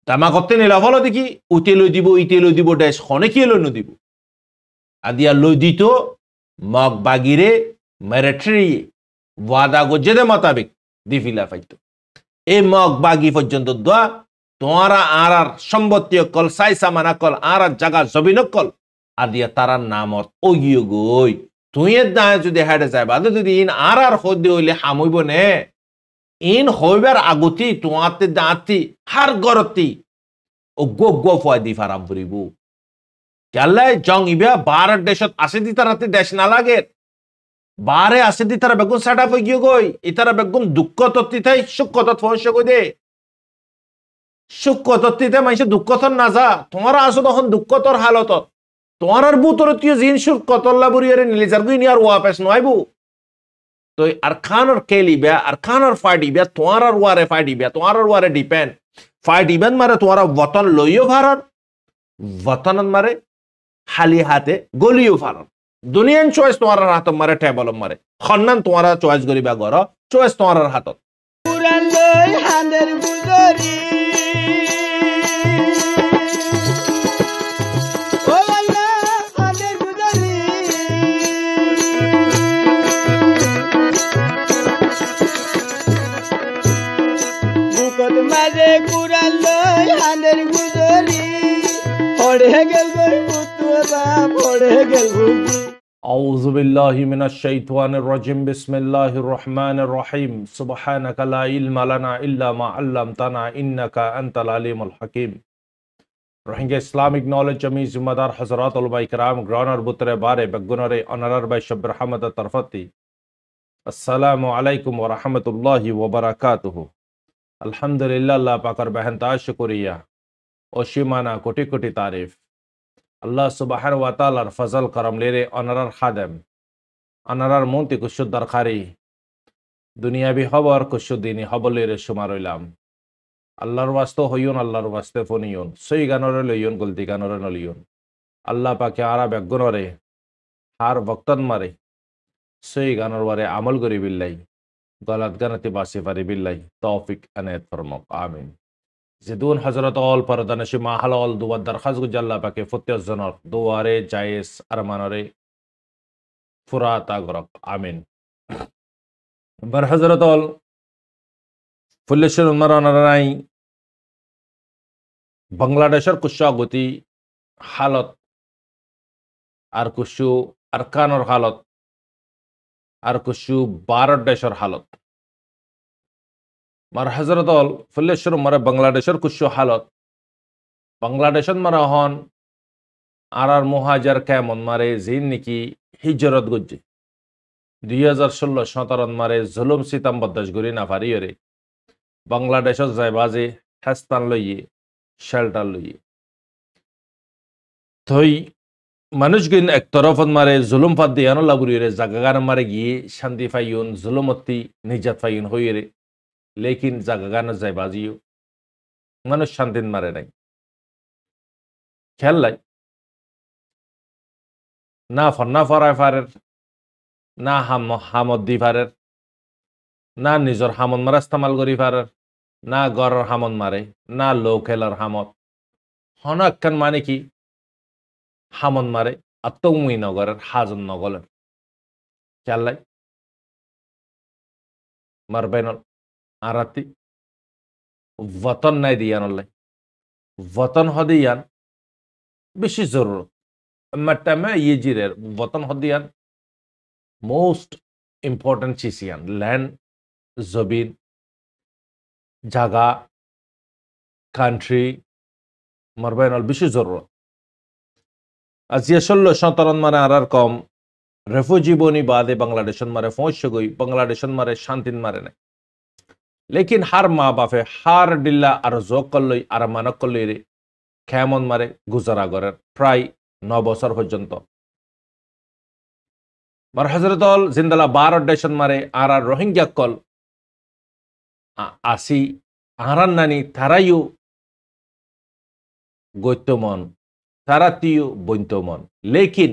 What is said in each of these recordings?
তামা করতে নিলা ফলো দেখি উইতে লই দিব দেশ খনে কি লই নদিব আদিয়া লই দিত মগ বাগিরে মেরেট্রি ওয়াদা গজেদে মোতাবেক দিফিলা ফাইতো এই মগ বাগি পর্যন্ত দোয়া তোমারা আর সম্পত্তি কল সাই সামানা কল আর জায়গা জবিন কল আদিয়া তারার নামত ওগিও গই তুই দায় যদি হেডে যায় বাদে যদি ইন আর হইতে হইলে হামইব নে ইন হইবার আগতি তোমাতে দাঁতি হার গরতি ও গো ফুয়া দি ফারাম ফুরিব কেলাই জং ইবা বারের দেশত আসে দি তারাতে দেশ না লাগে বারে আসে দি তারা বেগুন সেট আপ হয়ে গিয়ে গই ইতারা বেগুন দুঃখ তত্তিতাই সুখ তত ফংস কই দে সুখ তত্তিতে মানুষে দুঃখ তর না যা তোমার আসো তখন দুঃখ তোর হালত তোমার আর বুতর তুই জিন সুখ কতল্লা বুড়িয়ারে নিলিজার গুই নি আর ওয়াপেস নয়বু তো আর খানোর কেলিবে আর খানোর ফাইডিবে তোমার আর ওয়ারে ফাইডিবে তোমার আর ওয়ারে ডিপেন্ড ফাইডিবেন মারে তোমার বতন লইও ভারত वतन मारे हाली हाथे गलियो फारन दुनियान चॉइस तुम्हारा हाथ मारे टेबल मारे खन्नन तुम्हारा चॉइस गरीबा गरो चॉइस तुम्हारा हाथ पुरान लई हांदेर गुजरी ओ वाला हांदेर गुजरी बुकत मारे पुरान लई हांदेर गुजरी أعوذ بالله من الشيطان الرجيم بسم الله الرحمن الرحيم سبحانك لا علم لنا إلا ما علمتنا إنك أنت العليم الحكيم रोहिंग्या इस्लामिक नॉलेज जमी जिम्मेदार हजरात उलमा इकराम ग्रानर बुतरे बारे बगुनरे अनरर बाय शब्र रहमत तरफती अस्सलामु अलैकुम व रहमतुल्लाहि व बरकातुहु अल्हम्दुलिल्लाह अल्लाह पाकर बेहनता शुक्रिया ओशिमाना कोटि कोटि तारीफ अल्लाह सुबहान व तआलार फजल करम लेरे अनरर खादम अनरर मुंती कुशुद दरखारी दुनियावी खबर कुशुद दीनी खबर लेरे शुमार हইলাম আল্লাহর ওয়াস্তে হইয়ুন আল্লাহর ওয়াস্তে ফনিয়ুন সই গানরে লইয়ুন গলতি গানরে নলিয়ুন আল্লাহ পাকে আরা বেগুনরে হার বক্তন মারে সই গানর বারে আমল করি বিল্লাই গলাত গানতে বাসি পারি বিল্লাই তৌফিক আনায়াত ফরমাক আমিন জিদুন হযরত অল পরদানশি মাহালাল দুয়া দরখাস্ত গু আল্লাহ পাকে ফতিয়াস জনর দুয়ারে জায়েজ আরমানরে ফুরাতা গরক আমিন বার হযরত অল ফুল্লেশ্বর উন্মারানারাই বাংলাদেশের কুশা গতি হালত আর কুশু আরকানর হালত আর কুশু ভারত দেশের হালত মার হযরত অল ফুল্লেশ্বর মারে বাংলাদেশের কুশু হালত বাংলাদেশত মারা হন আর মুহাজির কেমন মারে জিন নাকি হিজরত গজ্জে 2016-17 মারে জুলুম সিতাম বদাস গরি না পারিয়রে বাংলাদেশত যায় বাজে হেস্তান লইয়ে শেল্টার লইয়ে থই মানুষগিন এক তরফত মারে জুলুম ফাদ দিয়ানো লাগুরিয়ে জাগাগান মারে গিয়ে শান্তি ফাইয়ুন জুলুমতি নিজাত ফাইয়ুন হইয়ে লেকিন জাগাগান যায় বাজিও মানুষ শান্তিন মারে নাই খেয়াল লাই না ফন্না ফরায় ফারের না হামদ দি ফারের না নিজর হামদ মারা ইস্তেমাল করি ফারের না গড়র হামদ মারে না লোকেলার হামদ হনকান মানে কি হামদ মারে আত্মমুই নগরের হাজন নগলের চাল্লাই মারবেনল আরাতি ওতন নাই দিয়ানল্লাই ওতন হদিয়ান বেশি জরুরত মাটামে ইয়েজিরের ওতন হদিয়ান মোস্ট ইম্পর্টেন্ট চিসিয়ান ল্যান্ড জবিন জাগা কান্ট্রি মারবেনল বেশি জরুরত আজিয়া 16-17 মানে আর কম রেফিউজি বনি বাদে বাংলাদেশন মারে পৌঁছে গই বাংলাদেশন মারে শান্তিন মারে নাই লেকিন হার মা বাপে হার ডিল্লা আর জকলই আর মানকলই রে কেমন মারে গুজারা গরের প্রায় 9 বছর পর্যন্ত মার হযরতল জিন্দালা 12 দেশন মারে আর রোহিঙ্গা কল আসি আরান নানি তারাইও গৈতমন তারাতিও বৈন্তমন লেকিন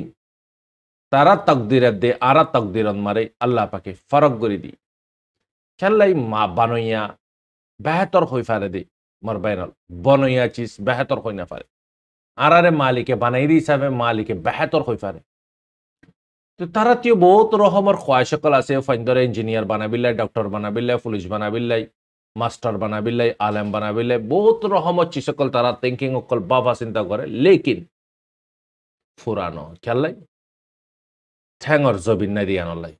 তারা তকদিরের দে আরা তকদিরন মারে আল্লাহ পাকে ফরক করে দি খেলাই মা বানইয়া বেহতর হই ফারে দে মর বাইনাল বনইয়া চিজ বেহতর হই না পারে আরারে মালিকে বানাই দি হিসাবে মালিকে বেহতর হই পারে তো তারা তিও বহুত রকমের খোয়াই সকল আছে ফাইন্দরে ইঞ্জিনিয়ার বানাবিল্লাই ডক্টর বানাবিল্লাই পুলিশ বানাবিল্লাই মাস্টার বানাবিল্লাই আলেম বানাবিল্লাই বহুত রকমের চি সকল তারা থিঙ্কিং অকল বাবা চিন্তা করে লেকিন ফুরানো খেললাই ঠ্যাঙর জবিন না দিয়া নলাই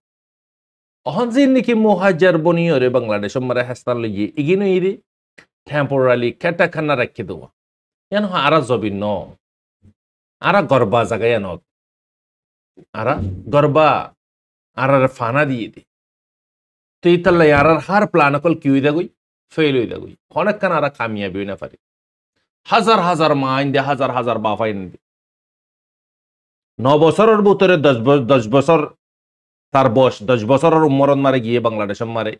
অহন যে নাকি মুহাজির বনিয়রে বাংলাদেশ মারে হেস্তান লইয়ে ইগিনো ইরে টেম্পোরালি কেটা খানা রাখি দেওয়া এন আরা জবিন ন আরা গর্বা জায়গায় এন আরা গর্বা আরার ফানা দিয়ে দে তো ইতাল্লাই আরার হার প্ল্যান অকল কি হইদা গই ফেল হইদা গই অনেকখান আরা কামিয়াবি হই না পারে হাজার হাজার মাইন দে হাজার হাজার বাফাইন দে 9 বছরের ভিতরে 10 বছর তার বয়স 10 বছরের উম্মরন মারে গিয়ে বাংলাদেশ মারে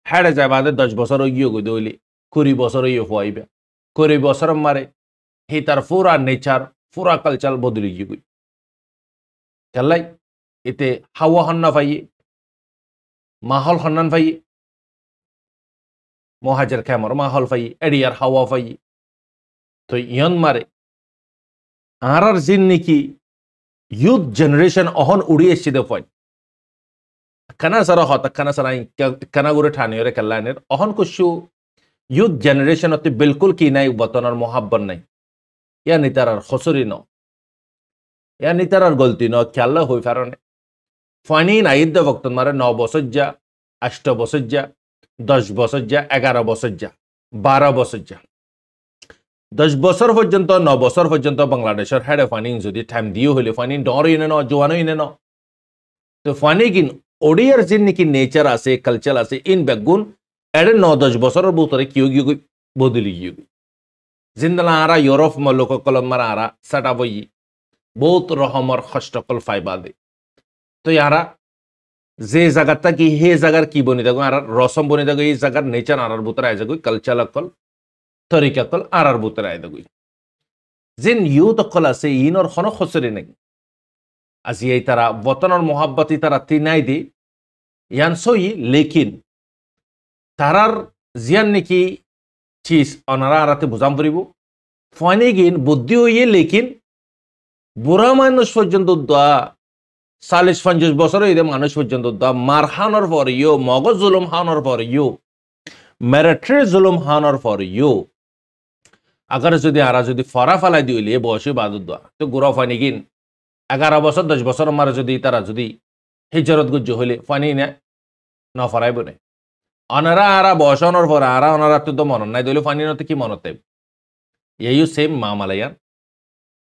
হেড়ে যায় বাদে 10 বছর গিয়ে গই দইলে 20 বছর ইয়ে হইবে 20 বছর মারে হি তার পুরা নেচার পুরা কালচার বদলি গিয়ে গই খেলাই এতে হাওয়া হন্না পাইয়ে মাহল হন্নান পাইয়ে মহাজের খেমর মাহল পাইয়ে এডিয়ার হাওয়া পাইয়ে তো ইয়ন মারে আর জিন নাকি ইউথ জেনারেশন অহন উড়ি এসছে দে পয়েন্ট খানা সারা হতা খানা সারা খানা গুরে ঠানি ওরে খেলানের অহন কুসু ইউথ জেনারেশন অতি বিলকুল কি নাই বতনার মোহাব্বত নাই ইয়া নিতার খসরি ন ইয়া নিতার গলতি ন খেলা হই ফারনে ফানি নাইদ দে বক্তন মারে 9 বছর যা 8 বছর যা 10 বছর যা 11 বছর যা 12 বছর যা 10 বছর পর্যন্ত 9 বছর পর্যন্ত বাংলাদেশের হেডে ফানি যদি টাইম দিও হইলে ফানি ডর ইনে ন জোয়ানো ইনে ন তো ফানি কিন ওডিয়ার জিন নাকি নেচার আছে কালচার আছে ইন বেগুন এডে 9-10 বছরের ভিতরে কিউ গিয়ে বদলি গিয়ে জিন্দালা আরা ইউরোপ মলোক কলম মারা আরা সেটা বই বহুত রহমর কষ্টকল ফাইবা দে তো ইয়ারা যে জায়গাটা কি হে জায়গার কি বনি থাকো আর রসম বনি থাকো এই জায়গার নেচার আরার ভিতরে আয় যাগই কালচার অকল তরিকা কল আরার ভিতরে আয় যাগই জিন ইউথ অকল আছে ইনর খন খসরে নাই আজি এই তারা বতনের মোহাব্বতি তারা তিনাই দি ইয়ান সই লেকিন তারার জিয়ান নাকি চিজ অনারা আরাতে বুঝাম পড়িব ফাইনে গিন বুদ্ধি হইয়ে লেকিন বুড়া মানুষ পর্যন্ত দোয়া 40-50 বছর হইলে মানুষ পর্যন্ত দোয়া মার হানোর পর ইউ মগজ জুলুম হানোর পর ইউ মেরিটরি জুলুম হানোর পর ইউ আগার যদি আরা যদি ফরা ফালাই দিলে বয়সে বাদুর দোয়া তো গুড়া ফাইনে গিন 11 বছর 10 বছর মারে যদি তারা যদি হিজরত গুজ্জ হইলে ফানি না ফরাইব না অনারা আরা বসনের পর আরা অনারা তো মনত নাই দইলে ফানি নতে কি মনত তাইব ইউ সেম মামালায়ান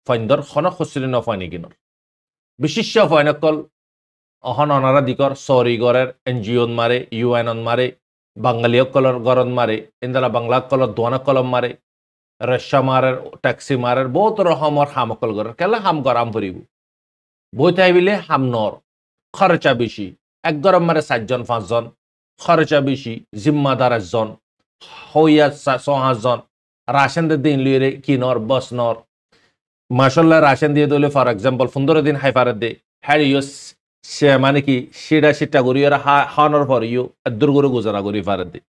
ফাইন্দর খন খসরি ন ফানি কিনর বিশিষ্ট ফাইনকল অহন অনারা দিকর সরি গরের এনজিওন মারে ইউএনন মারে বাঙালি কলর গরন মারে ইন্দালা বাংলা কলর দোয়ানা কলম মারে রস্যা মারের ট্যাক্সি মারের বহুত রহমর হামকল গরের কেলা হাম গরাম ভরিব বই তাইবিলে হাম নর খরচা বেশি এক গরম মারে 7 জন 5 জন খরচা বেশি জিম্মাদার 1 জন হইয়া 6 জন রাশন দিন লিয়ে কিনর বস নর মাশাল্লাহ রাশন দিয়ে দিলে ফর এক্সাম্পল 15 দিন হাইফারে দে হ্যাঁ ইউ সে মানে কি সেটা করি ওরা হানোর পর ইউ দুর্গরে গুজারা করি ফারে দে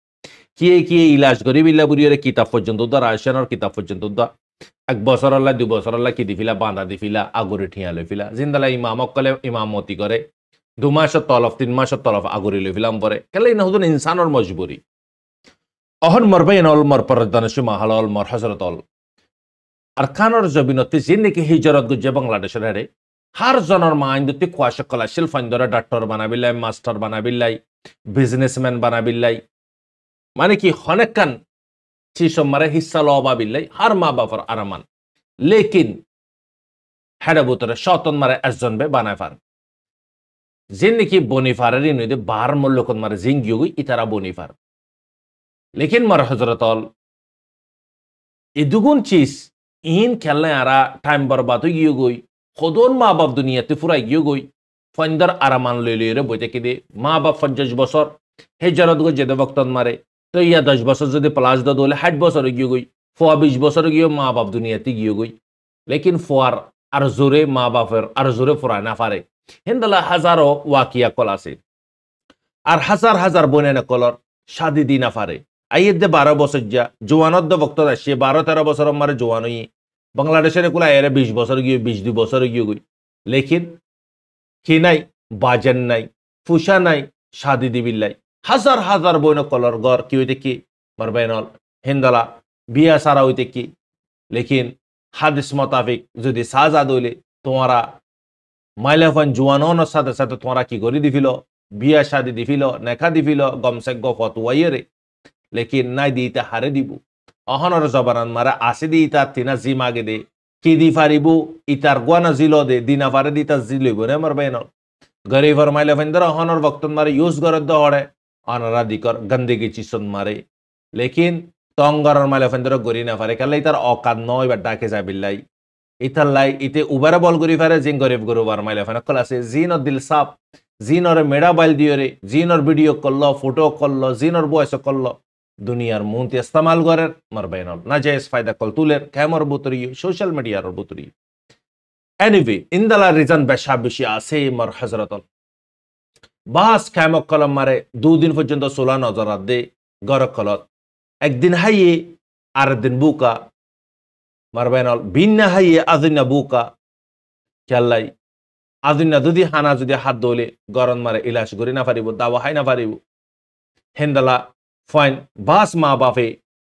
কি ইলাজ করি বিল্লা বুড়িয়ে কিতাব পর্যন্ত দা রাশনের কিতাব পর্যন্ত দা 1 বছর আল্লাহ 2 বছর আল্লাহ কি দিফিলা বাঁধা দিফিলা আগরে ঠিয়া লইফিলা জিন্দালা ইমামক কলে ইমামতি করে 2 মাসের তলফ 3 মাসের তলফ আগরে লইফিলাম পরে কেলে না হুদুন ইনসানর মজবুরি অহন মরবাইন অল মর পরদানসু মাহালাল মর হযরতল আরকানর জবিনতে জিন্দিকে হিজরত গুজে বাংলাদেশের হেরে হার জনের মাইন্দতে খোয়াশক কলাশিল ফাইন্দরে ডাক্তার বানাবিল্লাই মাস্টার বানাবিল্লাই বিজনেসম্যান বানাবিল্লাই মানে কি হনেকান চিসম মারে হিস্সা লবাবিল্লাই হার মা বাবার আরামান লেকিন হেডে বুতরে শতন মারে একজন বে বানায় ফার জিন্দিকি বনিফারের ইনুদে বার মল্লকন মারে জিঙ্গিউগি ইতারা বনিফার লেকিন মার হযরতল ইদুগুন চিজ ইন খেলনে আরা টাইম বরবাদ গিয়ে গই খোদন মা বাপ দুনিয়াতে ফুরাই গিয়ে গই ফন্দর আরামান লইলে বইতে কি দে মা বাপ 50 বছর হিজরত গো যেতে বক্তন মারে তো ইয়া 10 বছর যদি প্লাস দলে 60 বছর গিয়ে গই 20 বছর গিয়ে মা বাপ দুনিয়াতে গিয়ে গই লেকিন ফোয়ার আর জোরে মা বাপের আর জোরে ফুরায় না পারে হিন্দালা হাজারো ওয়াকিয়া কল আছে আর হাজার হাজার বনে না কলর শাদি দি না পারে আইয়ের দে 12 বছর যা জোয়ানত দ বক্ত আসছে 12-13 বছর মারে জোয়ান হই বাংলাদেশের কুলা এর 20 বছর গিয়ে 22 বছর গিয়ে গই লেকিন কি নাই বাজেন নাই ফুসা নাই শাদি দিবিল্লাই হাজার হাজার বইন কলর গর কি হইতে কি মারবেনল হিন্দালা বিয়া সারা হইতে কি লেকিন হাদিস মোতাবেক যদি সাজাদ হইলে তোমারা মাইলাফান জোয়ানোর সাথে সাথে তোমরা কি করে দিফিল বিয়া শাদি দিফিল নেখা দিফিল গমসে ফতুয়াইরে লেকিন নাই দিতে হারে দিব অহনর জবানান মারা আসে দি ইতার তিনা জি মাগে দে কি দি ফারিব ইতার গোয়ানা জিল দে দিনা ফারে দিতা জিলইব রে মার বেনল গরিবর মাইলাফানদের অহনর বক্তন মারে ইউজ করে দ হড়ে অনরা দিকর গন্দেগি চিসন মারে লেকিন তঙ্গরর মাইলাফানদের গরি না ফারে কালে ইতার অকাদ নয় বা ডাকে যাবিল্লাই ইতার লাই ইতে উবারে বল করি ফারে জিন গরিব গরুবার মাইলাফান কল আছে জিন দিল সাপ জিনর মেডা বাইল দিয়রে জিনর ভিডিও করল ফটো করল জিনর বয়স করল দুনিয়ার মুন্তি ইস্তেমাল করের মারবেনল না জায়েজ ফায়দা কল তুলের ক্যামর বুতরি সোশ্যাল মিডিয়ার বুতরি এনিওয়ে ইনদালা রিজন বেশা বেশি আছে মার হযরতল বাস ক্যামক কলম মারে 2 দিন পর্যন্ত 16 নজরাত দে গর কলত একদিন হাইয়ে আর দিন বুকা মারবেনল বিন্না হাইয়ে আদিনা বুকা খেলাই আদিনা যদি হানা যদি হাত দলে গরম মারে ইলাজ করি না পারিব দাওয়া হাই না পারিব হেন্দালা ফাইন বাস মা বাপে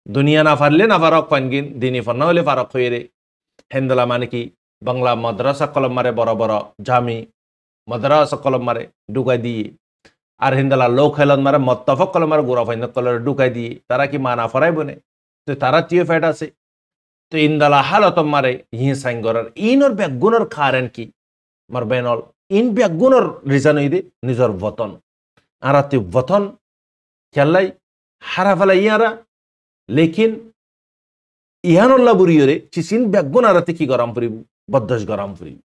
দুনিয়া না পারলে না ফারক ফাইন গিন দিনী ফর না হলে ফারক হয়ে রে হেন্দালা মানে কি বাংলা মাদ্রাসা কলম মারে বড় বড় জামি মাদ্রাসা কলম মারে ঢুকাই দিয়ে আর হেন্দালা লোক হেলন মারে মত্তফক কলম মারে গোড়া ফাইন কলরে ঢুকাই দিয়ে তারা কি মানা ফরাই বনে তো তারা টিও ফ্যাট আছে তো ইন্দালা হালত মারে হি সাইন করার ইনর ব্যাগুণর কারণ কি মার বেনল ইন ব্যাগুণর রিজন হইদে নিজর বতন আর তুই বতন খেলাই হারা ফেলা ইয়ারা লেকিন ইহানুল্লাহ বুড়িয়রে চিসিন ব্যাগুন আরাতে কি গরম ফুরিব বদ্দস গরম ফুরিব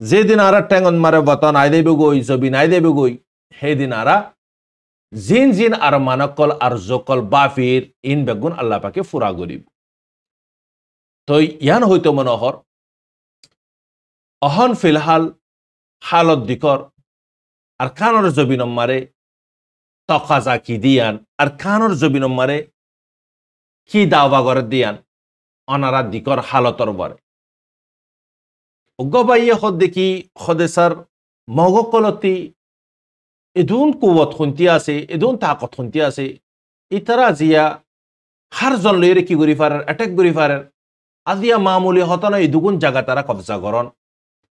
যেদিন আরা ট্যাঙ্গন মারে বতন আই দেবে গই জবিন আই দেবে গই সেদিন আরা জিন জিন আর মানকল আর জকল বাফির ইন ব্যাগুন আল্লাহ পাকে ফুরা গরিব তো ইয়ান হইতো মনোহর অহন ফিলহাল হালত দিকর আর কানর জবিনম মারে তকাজা কি দিয়ান আর কানর জবিনম মারে কি দাওয়া করে দিয়ান অনারা দিকর হালতর বরে গবাইয়ে হদ দেখি হদেসার মগকলতি এদুন কুবত খুন্তি আছে এদুন তাকত খুন্তি আছে ইতারা জিয়া হারজন লইরে কি করি ফারার অ্যাটাক করি ফারার আজিয়া মামুলি হতন এই দুগুণ জায়গা তারা কবজা করন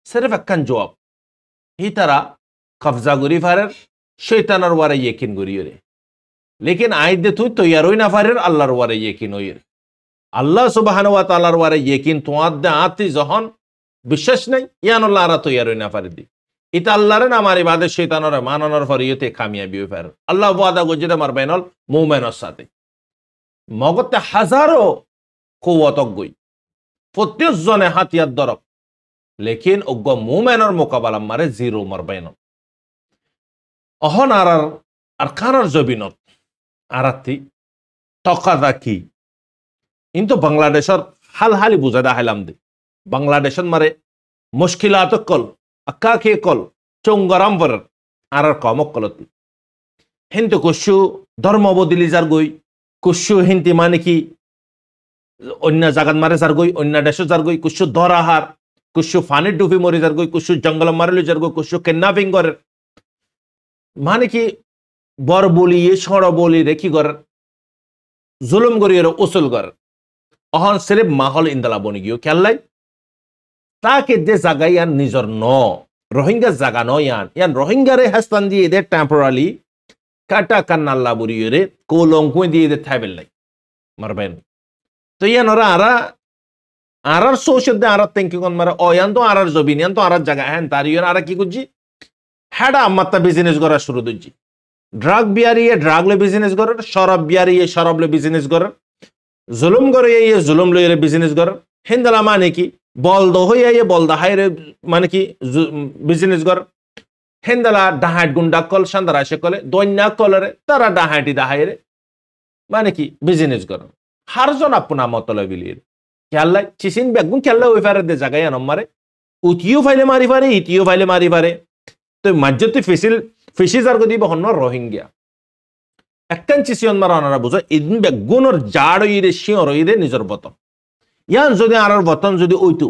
সির্ফ একখান জবাব হি তারা কবজা করি ফারার শৈতানের ওয়ারে ইয়েকিন করিয়রে লেকিন আইদে তুই তৈয়ারই না ফারের আল্লাহর ওয়ারে ইয়েকিন হইর আল্লাহ সুবহানাহু ওয়া তাআলার ওয়ারে ইয়েকিন তোমার দে আতি যখন বিশ্বাস নাই ইয়ান আল্লাহ আর তৈয়ারই না ফারে দি ইতা আল্লাহর নামার ইবাদত শয়তানের মানানোর ফরিয়তে কামিয়াবি হই ফার আল্লাহ ওয়াদা গজে মার বেনল মুমিনের সাথে মগতে হাজারো কুওয়াতক গই প্রত্যেকজনে হাতিয়ার দরক লেকিন অজ্ঞ মুমিনের মোকাবেলা মারে জিরো মার বেনল অহন আর কানার জবিনত আরাতি তকাদা কি কিন্তু বাংলাদেশের হালহালি বুঝা দেখাইলাম দে বাংলাদেশের মারে মুশকিলাত কল আক্কা কে কল চৌঙ্গরাম পর আর কমক কলতি হিন্তু কুশু ধর্ম বদলি যার গই কুশু হিন্তি মানে কি অন্য জাগাত মারে যার গই অন্য দেশ যার গই কুশু ধরাহার কুশু ফানি ডুবি মরি যার গই কুশু জঙ্গল মারলি যার গই কুশু কিডন্যাপিং করে মানে কি বর বলি সড় বলি রে কি কর জুলুম করিয়ে উসুল কর অহন সিরিফ মাহল ইন্দালা বনি গিয়ে খেললাই তাকে দে জাগাই ইয়ান নিজর ন রোহিঙ্গা জাগা ন ইয়ান রোহিঙ্গারে হাস্তান দিয়ে এদের টেম্পোরালি কাটা কান্নাল্লা বুড়িয়ে রে কোলঙ্কুই দিয়ে এদের থাইবেল মারবেন তো ইয়ান ওরা আরার সোশ্যাল দে আরার থিঙ্কিং মারে ইয়ান তো আরার জবিন ইয়ান তো আরার জায়গা হ্যান তার ইয়ান আরা কি করছি হ্যাডা আমাত্তা বিজনেস করা শুরু দিচ্ছি ড্রাগ বিয়ারিয়ে ড্রাগলে বিজনেস করার শরাব বিয়ারিয়ে শরাবলে বিজনেস করার জুলুম করে জুলুম লইয়ে বিজনেস করার হিন্দালা মানে কি বলদ হইয়া বলদা হাইরে মানে কি বিজনেস কর হেন্দালা ডাহাট গুন্ডা কল সান্দারা সে কলে দৈন্যা কলরে তারা ডাহাটি দাহাইরে মানে কি বিজনেস কর হারজন আপনা মতলব বিলির খেয়াল্লাই চিসিন বেগুন খেয়াল্লা ওই ফারে দে জায়গায় মারে উতিও ফাইলে মারি পারে ইতিও ফাইলে মারি পারে তো মাজ্জতি ফিসিজার গদি বহন রোহিঙ্গা একখান চিসিয়ন মারা অনারা বুঝো ইদিন বেগুনের জাড় ইরে শিওর ইরে নিজের বতন ইয়ান যদি আর বতন যদি ওইতু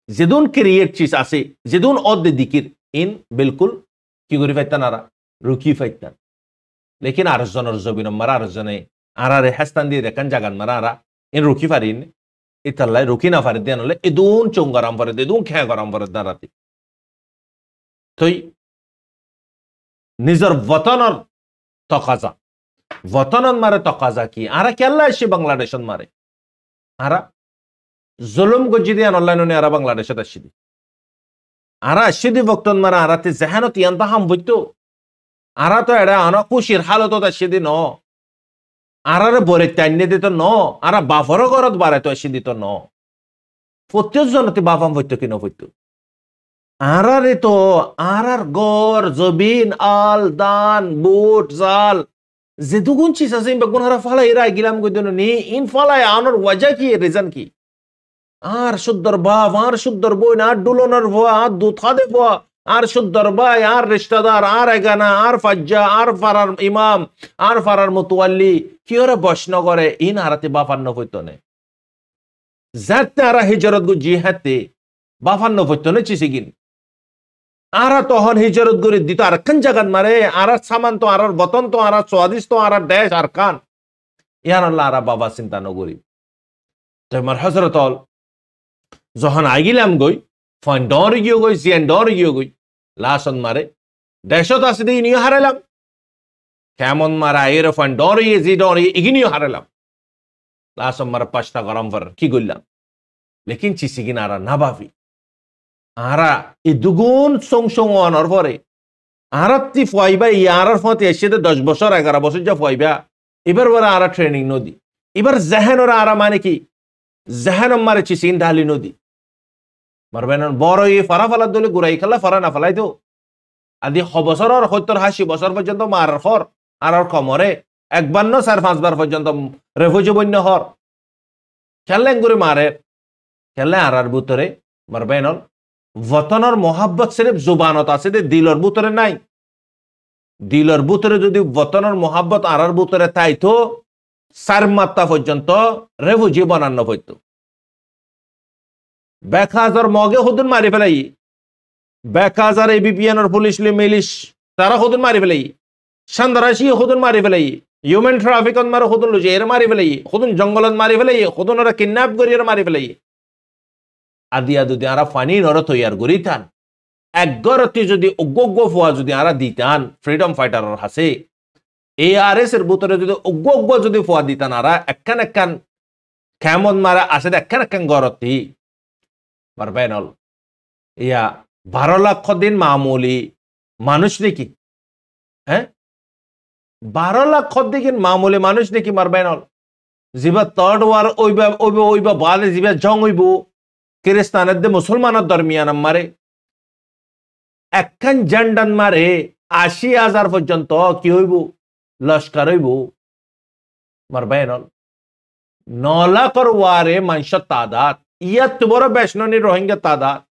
যেদুন ক্রিয়েট চিজ আছে যেদুন অদ্দে দিকির ইন বিলকুল কি করি ফাইতান আরা রুকি ফাইতান লেকিন আরেকজনের জবিন মারা আরেকজনে আরারে হেস্তান দিয়ে দেখান জাগান মারা আরা ইন রুকি পারিন ইতাল্লাই রুকি না পারে দেন হলে এদুন চঙ্গারাম পারে দেদুন খেয়া গরম পারে দাঁড়াতে তই নিজের বতনের তকাজা वतनन मारे तकाजा की आरा केल्ला एसि बांग्लादेशन मारे आरा जुलुम गजिदि ऑनलाइन ने आरा बांग्लादेश तशिदि आरा अशिदि वक्तन मारा आरा ते जहानत यंता हम बुतो आरा तो एडा अना खुशिर हालत तशिदि न आरा रे बोरे तान्ने दितो न आरा बाफर करत बारे तो अशिदि तो न प्रत्येक जनते बाफाम बुतो कि न बुतो आरा रे तो आरार गोर जबिन आल दान बुट जाल যেদুগুন চিজ আছে বেগুন হারা ফালাই এরা গিলাম কই দেন নি ইন ফালাই আনোর ওয়াজা কি রিজন কি আর সুদ্দর বাপ আর সুদ্দর বই না ডুলনের ভয়া আর দুথা দে ভয়া আর সুদ্দর ভাই আর রিশতেদার আর এগানা আর ফাজ্জা আর ফারার ইমাম আর ফারার মুতওয়াল্লি কি ওরা বসন করে ইন হারাতে বাফান্ন হইতনে জাতে আর হিজরত গু জিহাতে বাফান্ন হইতনে চিসিগিন आरा तोहन हिजरत गुरी दितो आरकन जगत मारे आरा सामान तो आरार बतन तो आरा स्वादिष्ट तो आरा डैश आरकान यार अल्लाह आरा बाबा चिंता न करी तो मार हजरत अल जहन आगिलाम गई फाइन डर गियो गई जियान डर गियो गई लासन मारे डैशत आसे दे इनियो हारालाम केमन मारा एरो फाइन डर गिए जी डर इगिनियो हारालाम लासन मारा पास्ता गरम पर की गइलाम लेकिन चिसिगिन आरा ना भाबी आरा इ दुगुन संसंग अनर परे आरात्ति फयबा इ आरार फते एसेदे 10 বছর 11 বছর যা फयबा এবার বড় आरा ट्रेनिंग नदी এবার জাহানর आरा মানে কি জাহানম মারে চিসিন ঢালি নদী মারবেন বড় ই ফারাফালা দলে গুরাই খেলা ফারা না ফলাই তো আদি 6 বছর আর 70 80 বছর পর্যন্ত মারার ফর আরার কমরে 51 4-5 বার পর্যন্ত রেফুজি বন্য হর খেলেন করে মারে খেলে আরার ভিতরে মারবেন वतनर मोहब्बत सिर्फ जुबानत आछे दे दिलर भीतरे नाई दिलर भीतरे यदि वतनर मोहब्बत आरार भीतरे थाइतो चार मात्रा पर्यन्त रेफुजी बानानो हইতো बेकाजार मगे हुदुन मारि फेলাই बेकाजार एबिपिएनर पुलिश मिलिश तारा हुदुन मारि फेলাই सन्दाराशी हुदुन मारि फेলাই ह्यूमन ट्राफिकन मारे हुदुन लुजे एर मारि फेলাই हुदुन जंगलन मारि फेলাই हुदुनरा किडनैप करियर मारि फेলাই आदिया যদি আরা ফানি নর তৈয়ার করিতান একগরতি যদি উগ্গ ফুয়া যদি আরা দিতান ফ্রিডম ফাইটারর হাসে এআরএস এর ভিতরে যদি উগ্গ যদি ফুয়া দিতান আরা একখান একখান কেমন মারা আসে একখান একখান গরতি পারবেনল ইয়া 12 লক্ষ দিন মামুলি মানুষ নাকি হ্যাঁ 12 লক্ষ দিন মামুলি মানুষ নাকি মারবেনল জিবা থার্ড ওয়ার ওইবা বাদে জিবা জং হইবো খ্রিস্টানের দে মুসলমানের দরমিয়ান মারে একখান জান্ডান মারে 80,000 পর্যন্ত কি হইব লস্কর হইব মারবেন 9 লাখর ওয়ারে মানুষ তাদাত ইয়াত বড় বেশননি রোহিঙ্গা তাদাত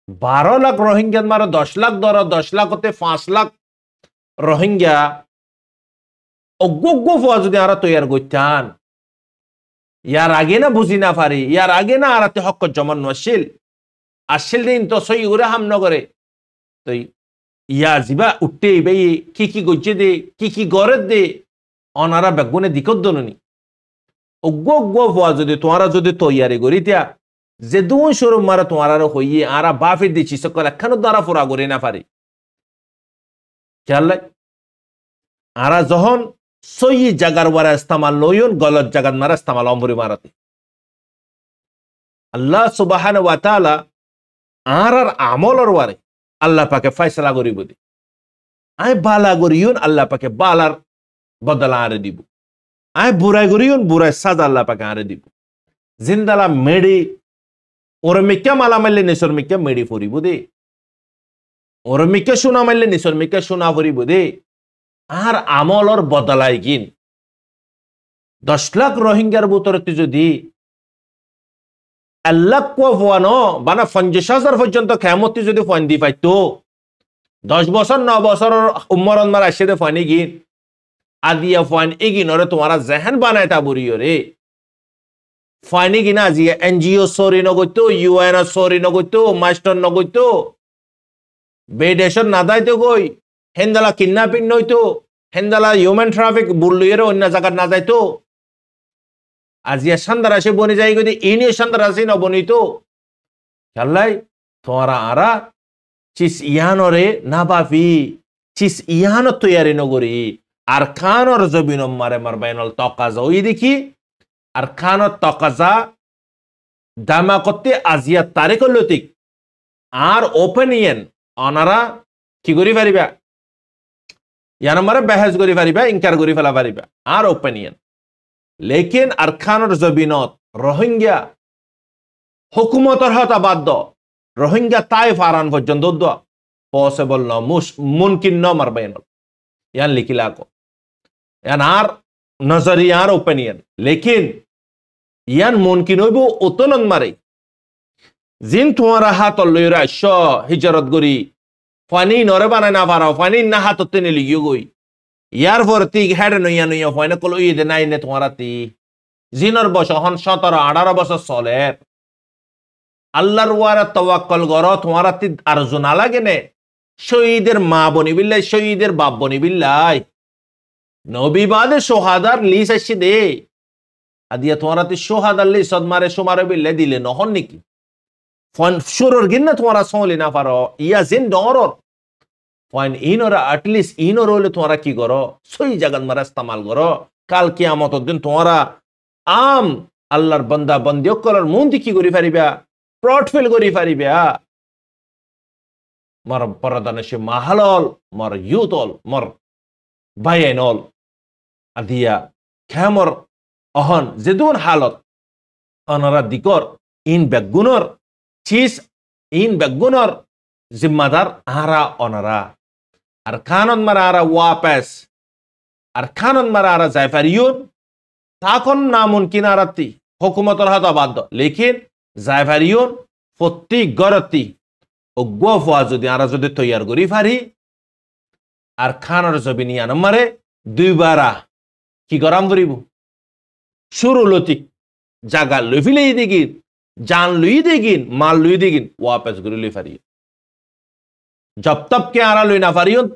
12 লাখ রোহিঙ্গা মারে 10 লাখ ধর 10 লাখ হতে 5 লাখ রোহিঙ্গা অগ্গো ফুয়া যদি আরা তৈয়ার করতান यार आगे ना बुझी ना पारी यार आगे ना आराते हक जमन नशिल आशिल दिन तो सही उरे हम न करे तो या जिबा उठते बे की गज्जे दे की गरत दे अनारा बेगुने दिक्कत दननी ओग्गो ओग्गो फवा जदि तुम्हारा जदि तैयारी करिता जे दुन शुरू मारा तुम्हारा हइए आरा बाफे दिछि सकल एकखानो द्वारा पुरा करे ना पारी चल आरा जहन सही जगार वारा इस्तेमाल नयन गलत जगत मारा इस्तेमाल अमरी माराते अल्लाह सुबहानाहु वा ताआला आरार আমলর वारे अल्लाह पाके फैसला करिब दे आय बाला करियन अल्लाह पाके बालार बदला आरे দিব आय बुराई करियन बुराई साजा अल्लाह पाके आरे দিব जिंदाला मेडी और मिक्का माला मारले निसर मिक्का मेडी फरिब दे और मिक्का सोना मारले निसर मिक्का सोना फरिब दे আর আমলর বদলাই কিন 10 লাখ রোহিঙ্গার ভিতরে যদি 1 লাখ কোয়ানো বানা 50,000 পর্যন্ত কিয়ামত যদি ফান্দি পাইতো 10 বছর 9 বছর উম্মরন মার আসে দে ফানি গিন আদিয়া ফাইন এগিন ওরে তোমারা জেহান বানাইতা বুড়িও রে ফাইনি গিনা আজিয়া এনজিও সরি নগৈতো ইউএন সরি নগৈতো মাস্টার নগৈতো বেডেশন না দাইতো গই হেন্দালা কিডন্যাপিং নইতো হেন্দালা হিউম্যান ট্রাফিক বুল্লুয়ের অন্য জায়গা না যাইতো আজিয়া সান্দার আসে বনে যাই গদি ইনিও সান্দার আসে নবনিতো চাল্লাই তোমারা আরা চিস ইয়ানরে না বাফি চিস ইয়ান তৈয়ারি নগরী আর খানর জবিন মারে মার বাইনল তকাজা ওই দেখি আর খানত তকাজা দামা করতে আজিয়া তারিখ লতিক আর ওপেনিয়ন অনারা কি করি পারিবা ইয়ান মারে বেহেজ করি পারিবা ইনকার করি ফেলা পারিবা আর ওপেনিয়ন লেকিন আর খানর জবিনত রোহিঙ্গা হুকুমতর হতা বাধ্য রোহিঙ্গা তাই ফারান পর্যন্ত পসিবল ন মুমকিন ন মার বাইনল ইয়ান লিখিলা কো ইয়ান আর নজরিয়া আর ওপিনিয়ন লেকিন ইয়ান মুমকিন হইব অতনন মারে জিন তোমারা হাত লইরা শ হিজরত গরি ফানি নরে বানাই না পারাও ফানি না হাততে নিলি গই ইয়ার ভর্তি হেড নইয়া নইয়া ফাইনে কল ই দে নাই নে তোমারা তি জিনর বয়স হন 17-18 বছর চলে আল্লাহর ওয়ারা তাওয়াক্কুল করো তোমারা তি আরজু না লাগে নে শহীদের মা বনি বিল্লাই শহীদের বাপ বনি বিল্লাই নবী বাদে সোহাদার লিস আসছে দে আদিয়া তোমারা তি সোহাদার লিস সদমারে সুমারে বিল্লাই দিলে নহন নাকি ফন শুরুর গিন্না তোমারা সলি না পারো ইয়া জিন ডরর ফন ইনরা অ্যাটলিস্ট ইনর হলে তোমারা কি করো সই জাগান মারা ইস্তেমাল করো কাল কিয়ামতের দিন তোমারা আম আল্লাহর বান্দা বন্দিও করার মন্দি কি করি পারিবা প্রটফিল করি পারিবা মর পরদানসে মাহালল মর ইউতল মর বাইনল আদিয়া খেমর অহন যেদুন হালত অনরা দিকর ইন বেগুনর চিস ইন বেগুনর জিম্মাদার আরা অনরা আর খানন মারা আরা ওয়াপেস আর খানন মারা আরা জাইফারিয়ুন তখন নামুন কিনারাতি হুকুমতর হাত বাধ্য লেকিন জাইফারিয়ুন প্রত্যেক গরতি ও গোফা যদি আরা যদি তৈয়ার করি পারি আর খানর জবিনি আনমারে দুইবারা কি গরম করিব শুরু লতিক জাগা লই ফিলেই দেগিন জান লই দেগিন মাল লই দেগিন ওয়াপেস করি লই পারি জব তব কে আরা লই না পারিয়ন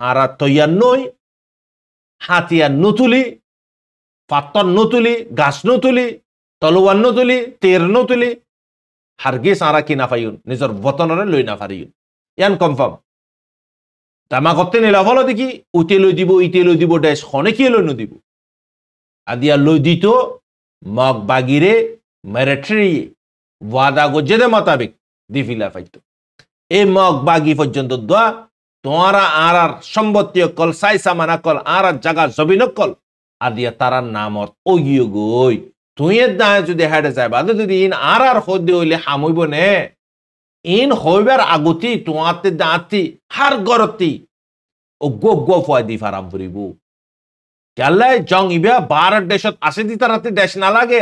আরা তৈয়ার নই হাতিয়ার নতুলি পাত্তর নতুলি গাছ নতুলি তলোয়ার নতুলি তের নতুলি হারগিস আরা কি না পাইন নিজের বতনরে লই না পারিয়ন ইয়ান কনফার্ম তামা করতে নিলা ফলো দেখি উতে লই দিব ইতে লই দিব ডেস খনে কি লই নদিব আদিয়া লই দিত মগ বাগিরে মেরিটরি ওয়াদা গজেদে মোতাবেক দিফিলা পাইতো এই মগ বাগি পর্যন্ত দোয়া তোমারা আর সম্পত্তি কল সাই সামানা কল আর জায়গা জবিন কল আদিয়া তারা নামত ওগিও গই তুই দায় যদি হেডে যায় বাদে যদি ইন আর হদ্দি হইলে হামইব নে ইন হইবার আগতি তোমাতে দাঁতি হার গরতি ও গো ফয় দি ফারাম ফুরিব কেলাই জং ইবা 12 দেশত আছে দি তারাতে দেশ না লাগে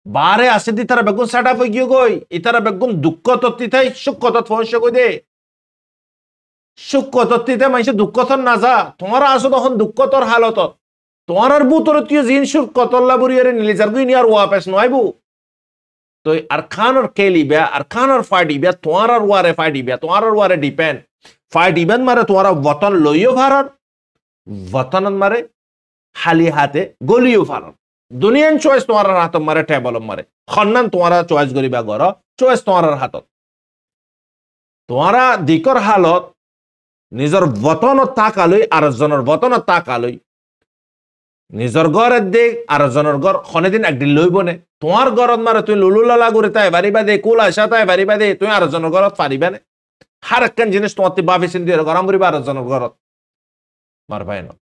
12 আছে দি তারা বেগুন সেট আপ হইও গই ইতারা বেগুন দুঃখ তত্তি তাই সুখ তত ফংশ কই দে সুখ তত্তিতে মাইছে দুঃখ তর না যা তোমারা আসো তখন দুঃখ তর হালত তোমার আর বুতর তুই জিন সুখ কতল্লা বুরিয়ারে নিলিজার গই নি আর ওয়াপেস নয়বু তো আর খানর কেলি বে আর খানর ফাইডি বে তোমার আর ওয়ারে ফাইডি বে তোমার আর ওয়ারে ডিপেন্ড ফাইডি বেন মারে তোমার বতন লইও ভারত বতন মারে হালি হাতে গলিও ভারত দুনিয়ান চয়েস তোমার হাত মারে টেবল মারে খন্নান তোমার চয়েস করিবা গর চয়েস তোমার হাতত তোমারা দিকর হালত নিজর বতন তাকালই আর জনের বতন তাকালই নিজর ঘরের দিক আর জনের ঘর খনে দিন একদিন লইব নে তোমার ঘরত মারে তুই লুলুলালা করে তাই বাড়িবা দে কুল আসা তাই বাড়িবা দে তুই আর জনের ঘরত পারিবা নে হার একখান জিনিস তোমার বাফি চিন্তি গরম করিবা আর জনের ঘরত মারবাই না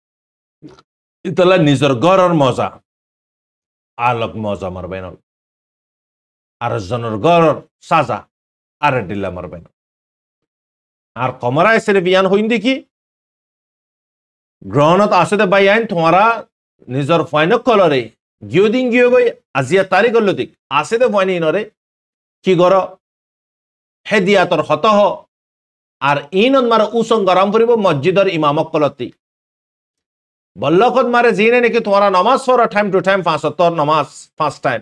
ইতলা নিজর ঘরের মজা আলোক মজা মারবাই না আর জনের ঘরের সাজা আর ডিল্লা মারবাই না আর কমরা এসে বিয়ান হইন দেখি গ্রহণত আসতে বাই আইন তোমারা নিজর ফাইনক কলরে গিয়ে দিন গিয়ে গই আজিয়া তারিখ হল দিক আসে তো ফাইনি নরে কি গর হেদিয়াতর হত আর ইনত মারে উসং গরম ফুরিব মসজিদর ইমামক কলতি বল্লকত মারে জিনে নাকি তোমারা নামাজ পড়া টাইম টু টাইম 5 নামাজ 5 টাইম